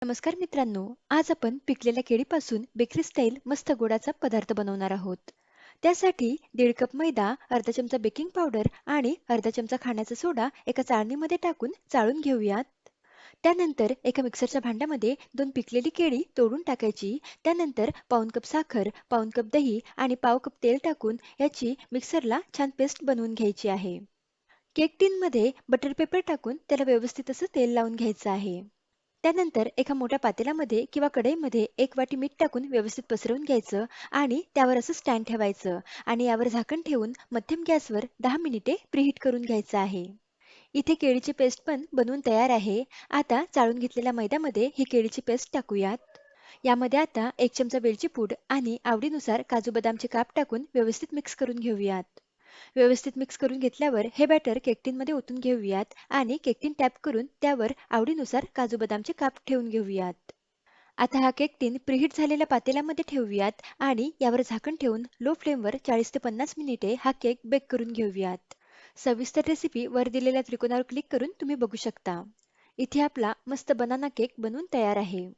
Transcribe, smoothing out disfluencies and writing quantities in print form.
नमस्कार मित्रांनो, आज आपण पिकलेल्या केळीपासून बेकरी स्टाईल मस्त गोडाचा पदार्थ बनवणार आहोत. त्यासाठी 1.5 कप मैदा, अर्धा चमचा बेकिंग पावडर आणि अर्धा चमचा खाण्याचा सोडा एका चाळणीमध्ये टाकून चाळून घेऊयात. त्यानंतर एका मिक्सरच्या भांड्यामध्ये 2 पिकलेली केळी तोडून टाकायची. त्यानंतर पाऊण कप साखर, पाऊण कप दही आणि पाव कप तेल टाकून याची मिक्सरला छान पेस्ट बनवून घ्यायची आहे. केक टिनमध्ये बटर पेपर टाकून त्याला व्यवस्थित असं तेल लावून घ्यायचं आहे. त्यानंतर एका मोठ्या पातेल्यामध्ये किंवा कढईमध्ये 1 वाटी मीठ टाकून व्यवस्थित पसरवून घ्यायचं आणि त्यावर असं स्टँड ठेवायचं आणि यावर झाकण ठेवून मध्यम गॅसवर 10 मिनिटे प्रीहीट करून घ्यायचं आहे. इथे केळीची पेस्ट पण बनवून तयार आहे. आता चाळून घेतलेल्या मैद्यामध्ये ही केळीची पेस्ट टाकूयात. यामध्ये आता 1 चमचा वेलची पूड आणि आवडीनुसार काजू बदामचे काप टाकून व्यवस्थित मिक्स करून घेऊयात. व्यवस्थित मिक्स करून घेतल्यावर हे बॅटर केक टिनमध्ये ओतून घेऊयात आणि केक टिन टॅप करून त्यावर आवडीनुसार काजू बदामचे काप ठेवून घेऊयात. आता हा केक टिन प्रीहीट झालेल्या पातेल्यामध्ये ठेवूयात आणि यावर झाकण ठेवून लो फ्लेमवर 40 ते 50 मिनिटे हा केक बेक करून घेऊयात. सविस्तर रेसिपी वर दिलेल्या त्रिकोणावर क्लिक करून तुम्ही बघू शकता. इथे आपला मस्त बनाना केक बनवून तयार आहे.